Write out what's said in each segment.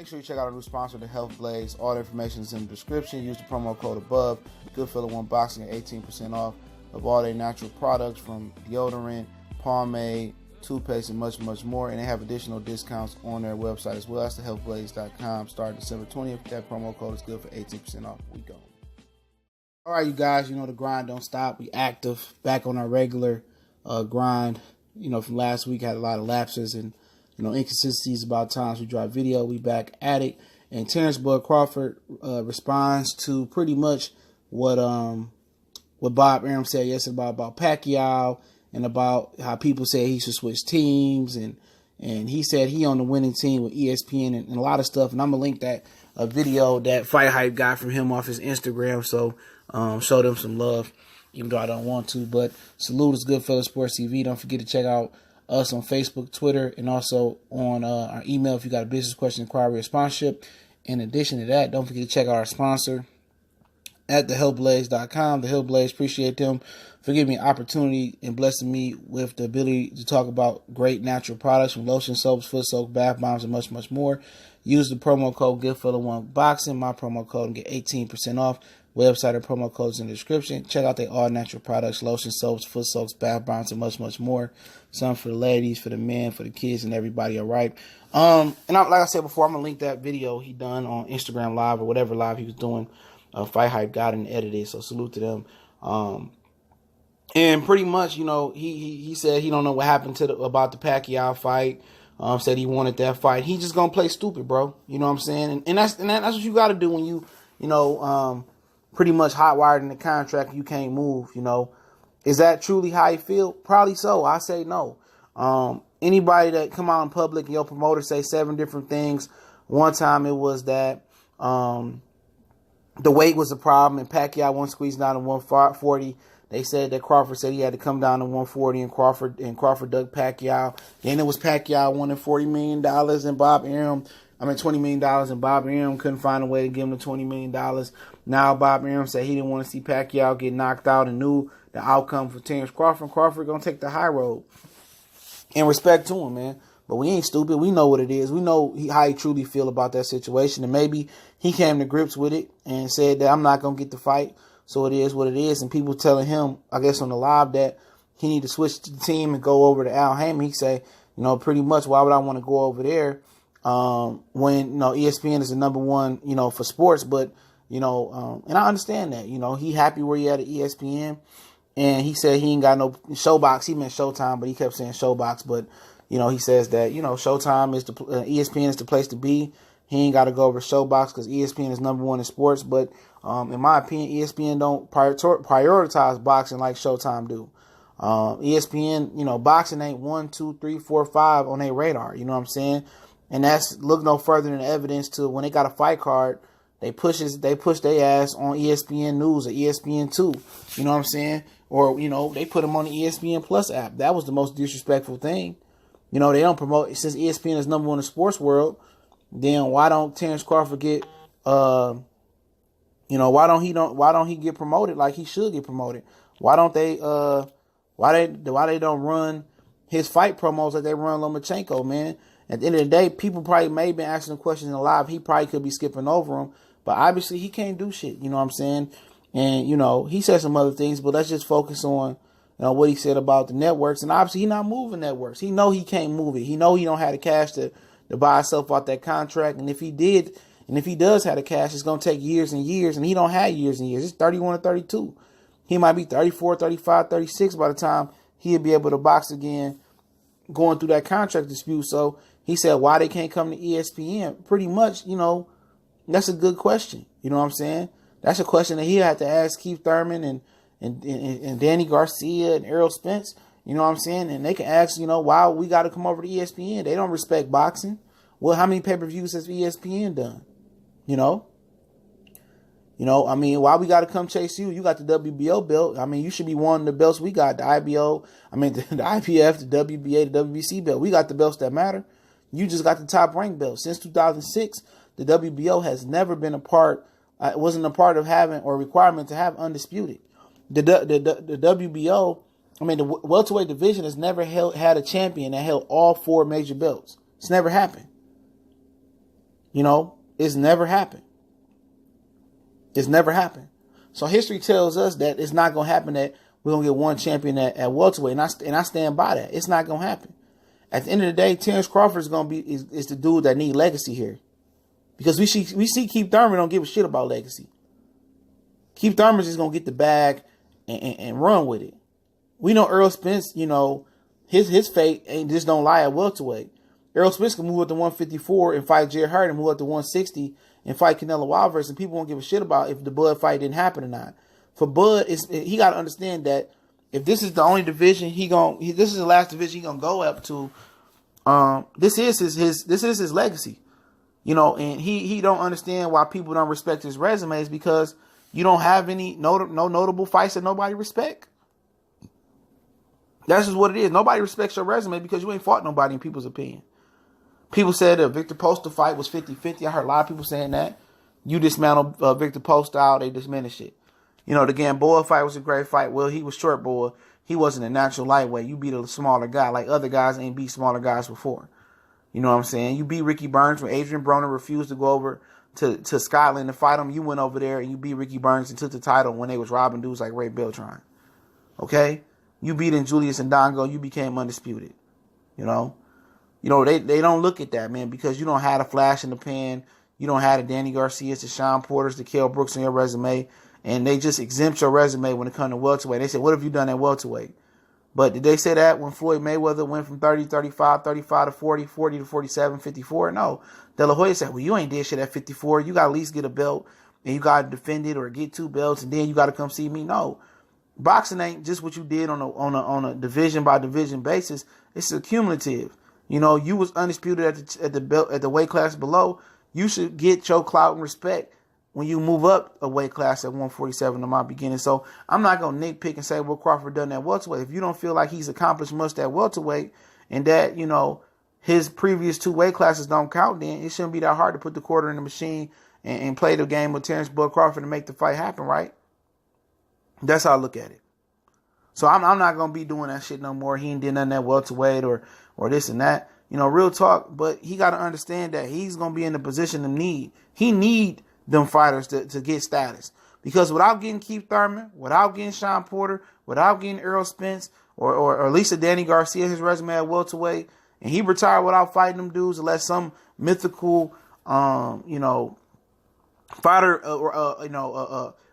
Make sure you check out our new sponsor, the Health Blaze. All the information is in the description. Use the promo code above. Goodfellow One Boxing at 18% off of all their natural products from deodorant, pomade, toothpaste, and much, much more. And they have additional discounts on their website as well. That's thehealthblaze.com. Starting December 20th. That promo code is good for 18% off. We go. All right, you guys, the grind don't stop. We active, back on our regular grind. From last week, had a lot of lapses and, inconsistencies about times we drop video. We back at it. And Terence Crawford responds to pretty much what Bob Arum said yesterday about Pacquiao and about how people say he should switch teams. And he said he on the winning team with ESPN and a lot of stuff. And I'm going to link that video that Fight Hype got from him off his Instagram. So show them some love, even though I don't want to. But salute is Goodfellow Sports TV. Don't forget to check out us on Facebook, Twitter, and also on our email if you got a business question, inquiry, or sponsorship. In addition to that, don't forget to check out our sponsor at thehealthblaze.com. The Health Blaze, appreciate them for giving me an opportunity and blessing me with the ability to talk about great natural products from lotion, soaps, foot soak, bath bombs, and much, much more. Use the promo code Goodfellow1Boxing, my promo code, and get 18% off. Website and promo codes in the description. Check out their all natural products, lotion, soaps, foot soaks, bath bombs, and much, much more. Some for the ladies, for the men, for the kids, and everybody. All right. Like I said before, I'm gonna link that video he done on Instagram Live or whatever live he was doing. Fight Hype got it and edited, so salute to them. And pretty much, he said he don't know what happened about the Pacquiao fight. Said he wanted that fight. He just gonna play stupid, bro. You know what I'm saying? And that's what you got to do when you pretty much hot-wired in the contract, you can't move, Is that truly how you feel? Probably so. I say no. Anybody that come out in public and your promoter say 7 different things. One time it was that the weight was a problem and Pacquiao wasn't squeezed down to 140. They said that Crawford said he had to come down to 140 and Crawford dug Pacquiao. Then it was Pacquiao wanting $40 million and $20 million and Bob Arum couldn't find a way to give him the $20 million. Now Bob Arum said he didn't want to see Pacquiao get knocked out and knew the outcome for Terence Crawford. Crawford going to take the high road. And respect to him, man. But we ain't stupid. We know what it is. We know how he truly feel about that situation. And maybe he came to grips with it and said that I'm not going to get the fight. So it is what it is. And people telling him, I guess on the live, that he need to switch to the team and go over to Al Heyman. He say, pretty much, why would I want to go over there when ESPN is the number one, for sports? But, and I understand that, he happy where he at ESPN. And he said he ain't got no Showbox. He meant Showtime, but he kept saying Showbox. But, he says that, Showtime is ESPN is the place to be. He ain't got to go over to Showbox because ESPN is number one in sports. But in my opinion, ESPN don't prioritize boxing like Showtime do. ESPN, boxing ain't 1, 2, 3, 4, 5 on their radar. You know what I'm saying? And that's look no further than evidence to when they got a fight card, they push their ass on ESPN News or ESPN2. You know what I'm saying? Or, they put them on the ESPN Plus app. That was the most disrespectful thing. They don't promote, since ESPN is number one in the sports world, then why don't Terence Crawford get, why don't he get promoted like he should get promoted? Why don't they, why they don't run his fight promos like they run Lomachenko, man? At the end of the day, people probably may have been asking him questions in live. He probably could be skipping over them, but obviously he can't do shit. You know what I'm saying? And, he said some other things, but let's just focus on, what he said about the networks. And obviously he not moving networks. He know he can't move it. He know he don't have the cash to buy himself out that contract. And if he did, and if he does have the cash, it's going to take years and years. And he don't have years and years. It's 31 or 32. He might be 34, 35, 36 by the time he'll be able to box again going through that contract dispute. So he said why they can't come to ESPN. Pretty much, that's a good question. You know what I'm saying? That's a question that he had to ask Keith Thurman and Danny Garcia and Errol Spence. You know what I'm saying? And they can ask, why we got to come over to ESPN. They don't respect boxing. Well, how many pay-per-views has ESPN done? Why we got to come chase you? You got the WBO belt. You should be wanting the belts we got. The IBO, the IPF, the WBA, the WBC belt. We got the belts that matter. You just got the top ranked belt. Since 2006, the WBO has never been wasn't a part of having or requirement to have undisputed. The WBO, the welterweight division has never had a champion that held all 4 major belts. It's never happened. It's never happened. It's never happened. So history tells us that it's not going to happen that we're going to get one champion at welterweight. And I stand by that. It's not going to happen. At the end of the day, Terence Crawford is going to be is the dude that need legacy here. Because we see Keith Thurman don't give a shit about legacy. Keith Thurman's just going to get the bag and run with it. We know Errol Spence, his fate ain't just don't lie at welterweight. Errol Spence can move up to 154 and fight Jared Hurd and move up to 160 and fight Canelo Alvarez, and people won't give a shit about if the Bud fight didn't happen or not. For Bud, he got to understand that if this is the only division this is the last division he gonna go up to. This is his legacy, and he don't understand why people don't respect his resumes because you don't have any no notable fights that nobody respect. That's just what it is. Nobody respects your resume because you ain't fought nobody in people's opinion. People said the Victor Postol fight was 50-50. I heard a lot of people saying that. You dismantled Victor Postol out, they diminish it. The Gamboa fight was a great fight. Well, he was short boy. He wasn't a natural lightweight. You beat a smaller guy. Like other guys ain't beat smaller guys before. You know what I'm saying? You beat Ricky Burns when Adrian Broner refused to go over to Scotland to fight him. You went over there and you beat Ricky Burns and took the title when they was robbing dudes like Ray Beltran. Okay? You beat in Julius Ndongo. You became undisputed. They don't look at that, man, because you don't have a flash in the pan. You don't have the Danny Garcias, the Sean Porters, the Kell Brooks on your resume. And they just exempt your resume when it comes to welterweight. They say, what have you done at welterweight? But did they say that when Floyd Mayweather went from 30, 35, 35 to 40, 40 to 47, 54? No. De La Hoya said, well, you ain't did shit at 54. You got to at least get a belt, and you got to defend it or get 2 belts, and then you got to come see me. No. Boxing ain't just what you did on a division by division basis. It's accumulative. You was undisputed at the weight class below. You should get your clout and respect when you move up a weight class at 147 in my beginning. So I'm not going to nitpick and say, well, Crawford done that welterweight. If you don't feel like he's accomplished much at welterweight and that, his previous 2 weight classes don't count, then it shouldn't be that hard to put the quarter in the machine and play the game with Terence Bud Crawford and make the fight happen, right? That's how I look at it. So I'm not going to be doing that shit no more. He ain't did nothing at welterweight or this and that. Real talk. But he got to understand that he's going to be in the position to need. He need them fighters to get status. Because without getting Keith Thurman, without getting Sean Porter, without getting Errol Spence, or at least a Danny Garcia, his resume at welterweight, and he retired without fighting them dudes unless some mythical, fighter,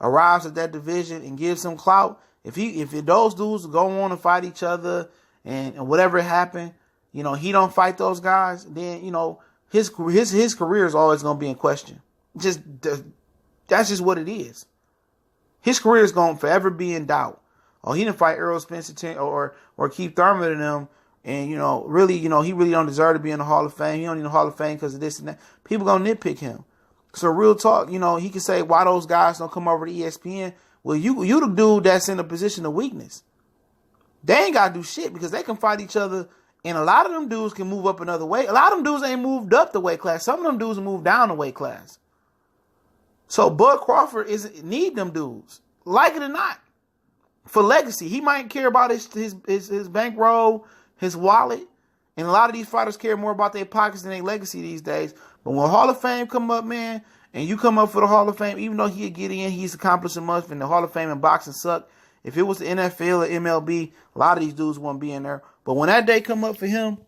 arrives at that division and gives him clout. If those dudes go on and fight each other and whatever happened, he don't fight those guys, then, his career is always going to be in question. That's just what it is. His career is going to forever be in doubt. Oh, he didn't fight Errol Spence or Keith Thurman and them. And, he really don't deserve to be in the Hall of Fame. He don't need the Hall of Fame because of this and that. People going to nitpick him. So real talk, he can say why those guys don't come over to ESPN. Well, you the dude that's in a position of weakness. They ain't got to do shit because they can fight each other. And a lot of them dudes can move up another weight. A lot of them dudes ain't moved up the weight class. Some of them dudes moved down the weight class. So Bud Crawford need them dudes, like it or not, for legacy. He might care about his bankroll, his wallet, and a lot of these fighters care more about their pockets than their legacy these days. But when Hall of Fame come up, man, and you come up for the Hall of Fame, even though he'll get in, he's accomplishing much, and the Hall of Fame in boxing suck. If it was the NFL or MLB, a lot of these dudes wouldn't be in there. But when that day come up for him,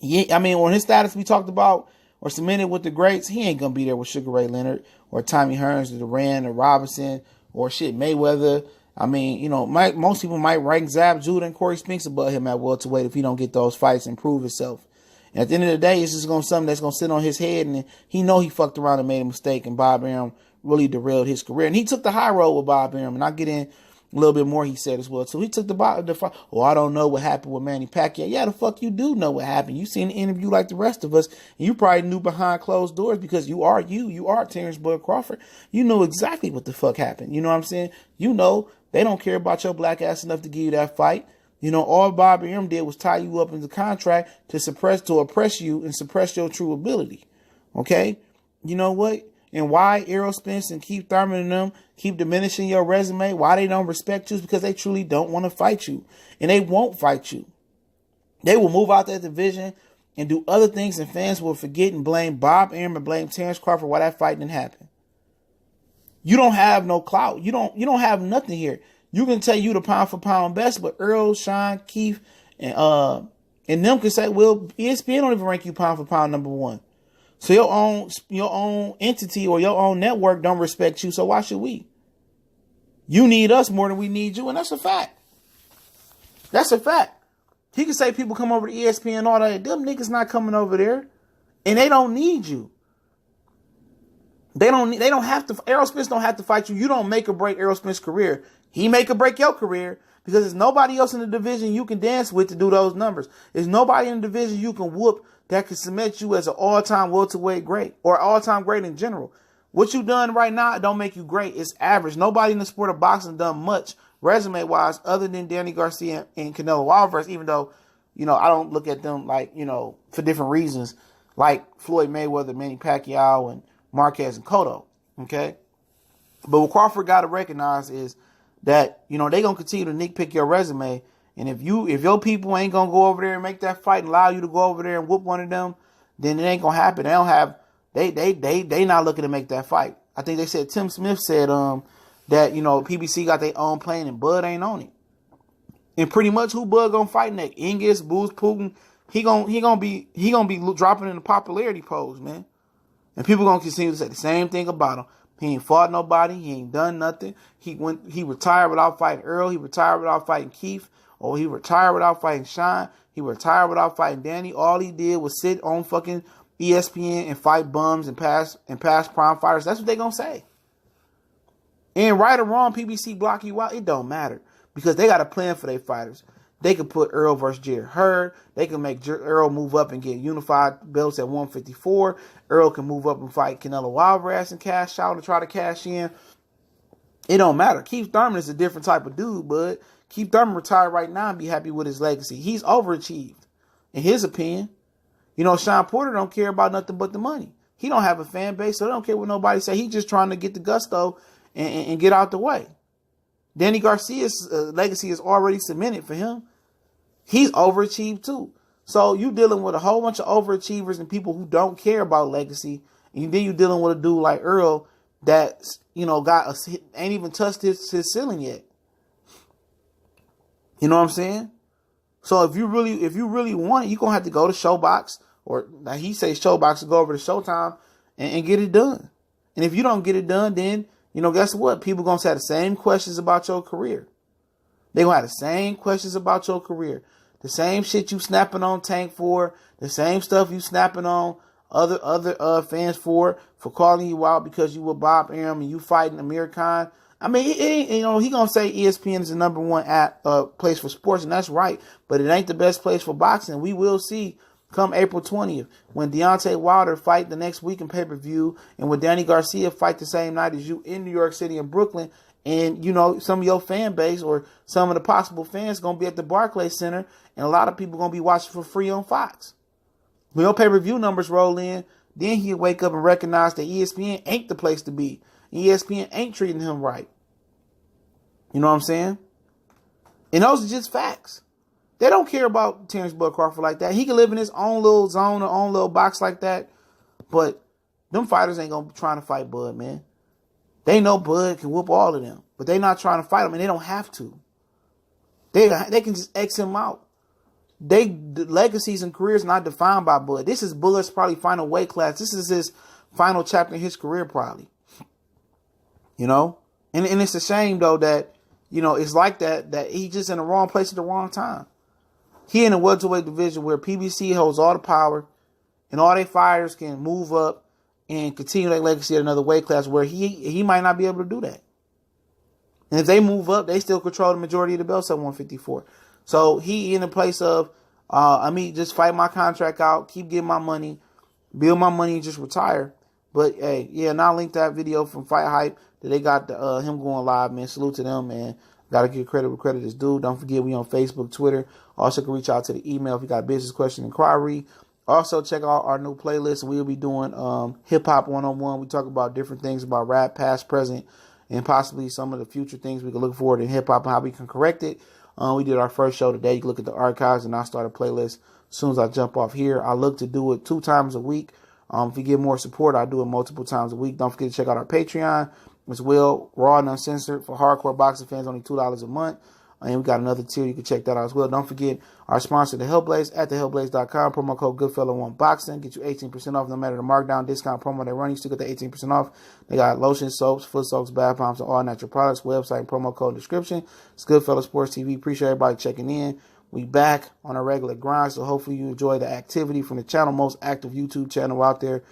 when his status we talked about or cemented with the greats, he ain't going to be there with Sugar Ray Leonard or Tommy Hearns or Duran or Robinson or Mayweather. Most people might rank Zab Judah and Corey Spinks above him at welterweight if he don't get those fights and prove himself. And at the end of the day, it's just something that's going to sit on his head, and he know he fucked around and made a mistake, and Bob Arum really derailed his career. And he took the high road with Bob Arum, and I'll get in a little bit more, he said as well. So he took the fight. Oh, I don't know what happened with Manny Pacquiao. Yeah, the fuck you do know what happened. You seen the interview like the rest of us, and you probably knew behind closed doors because you are Terence Bud Crawford. You know exactly what the fuck happened. You know what I'm saying? They don't care about your black ass enough to give you that fight. All Bob Arum did was tie you up in the contract to oppress you and suppress your true ability. Okay? You know what? And why Errol Spence and Keith Thurman and them keep diminishing your resume, why they don't respect you is because they truly don't want to fight you. And they won't fight you. They will move out that division and do other things, and fans will forget and blame Bob Arum and blame Terence Crawford why that fight didn't happen. You don't have no clout. You don't have nothing here. You can tell you the pound for pound best, but Earl, Sean, Heath, and them can say, well, ESPN don't even rank you pound for pound number one. So your own entity or your own network don't respect you. So why should we? You need us more than we need you, and that's a fact. That's a fact. He can say people come over to ESPN and all that. Them niggas not coming over there, and they don't need you. They don't have to. Errol Spence don't have to fight you. You don't make or break Errol Spence's career. He make or break your career because there's nobody else in the division you can dance with to do those numbers. There's nobody in the division you can whoop that can cement you as an all-time welterweight great or all-time great in general. What you done right now don't make you great. It's average. Nobody in the sport of boxing done much resume-wise other than Danny Garcia and Canelo Alvarez, even though, I don't look at them like, for different reasons, like Floyd Mayweather, Manny Pacquiao, and Marquez and Cotto, okay? But what Crawford got to recognize is that, they going to continue to nitpick your resume. And if your people ain't going to go over there and make that fight and allow you to go over there and whoop one of them, then it ain't going to happen. They don't have, they not looking to make that fight. I think they said, Tim Smith said, that, PBC got their own plan and Bud ain't on it. And pretty much who Bud gonna fight next? Ingus, Booz, Putin. He gonna be dropping in the popularity polls, man. And people gonna continue to say the same thing about him. He ain't fought nobody. He ain't done nothing. He retired without fighting Earl. He retired without fighting Heath. Or he retired without fighting Sean. He retired without fighting Danny. All he did was sit on fucking ESPN and fight bums and pass prime fighters. That's what they gonna say. And right or wrong, PBC block you out, it don't matter. Because they got a plan for their fighters. They can put Earl versus Jared Hurd. They can make Earl move up and get unified belts at 154. Earl can move up and fight Canelo Alvarez and cash out and try to cash in. It don't matter. Keith Thurman is a different type of dude, but Keith Thurman retired right now and be happy with his legacy. He's overachieved, in his opinion. Sean Porter don't care about nothing but the money. He don't have a fan base, so they don't care what nobody say. He's just trying to get the gusto and get out the way. Danny Garcia's legacy is already cemented for him. He's overachieved too. So you dealing with a whole bunch of overachievers and people who don't care about legacy. And then you dealing with a dude like Earl that, ain't even touched his ceiling yet. You know what I'm saying? So if you really want it, you're going to have to go to Showbox, or like he says Showbox, to go over to Showtime and get it done. And if you don't get it done, then guess what? People going to have the same questions about your career. They going to have the same questions about your career. The same shit you snapping on Tank for. The same stuff you snapping on other fans for calling you out because you were Bob Arum and you fighting Amir Khan. I mean, he going to say ESPN is the number one place for sports, and that's right. But it ain't the best place for boxing. We will see come April 20th, when Deontay Wilder fight the next week in pay-per-view, and when Danny Garcia fight the same night as you in New York City and Brooklyn, and, some of your fan base or some of the possible fans going to be at the Barclays Center, and a lot of people going to be watching for free on Fox. When your pay-per-view numbers roll in, then he'll wake up and recognize that ESPN ain't the place to be. ESPN ain't treating him right. You know what I'm saying? And those are just facts. They don't care about Terence Bud Crawford like that. He can live in his own little zone or own little box like that. But them fighters ain't going to be trying to fight Bud, man. They know Bud can whoop all of them. But they not trying to fight him, and they don't have to. They can just X him out. The legacies and careers not defined by Bud. This is Bud's probably final weight class. This is his final chapter in his career probably. And it's a shame, though, that, it's like that he's just in the wrong place at the wrong time. He in the welterweight division where PBC holds all the power and all their fighters can move up and continue their legacy at another weight class where he might not be able to do that. And if they move up, they still control the majority of the belts at 154. So he in the place of, just fight my contract out, keep getting my money, build my money, and just retire. But, hey, yeah, and I'll link that video from Fight Hype that they got him going live, man. Salute to them, man. Got to give credit where credit is due. Don't forget, we on Facebook, Twitter. Also, can reach out to the email if you got a business question, inquiry. Also, check out our new playlist. We'll be doing Hip Hop 101. We talk about different things about rap, past, present, and possibly some of the future things we can look forward in hip hop and how we can correct it. We did our first show today. You can look at the archives, and I'll start a playlist as soon as I jump off here. I look to do it 2 times a week. If you get more support, I'll do it multiple times a week. Don't forget to check out our Patreon as well, Raw and Uncensored for hardcore boxing fans, only $2 a month. And we got another tier. You can check that out as well. Don't forget our sponsor, The Hellblaze, at thehellblaze.com. Promo code Goodfella1Boxing. Get you 18% off no matter the markdown discount promo they run. You still get the 18% off. They got lotion, soaps, foot soaks, bath bombs, and all natural products. Website and promo code in the description. It's Goodfella Sports TV. Appreciate everybody checking in. We back on a regular grind, so hopefully you enjoy the activity from the channel, most active YouTube channel out there.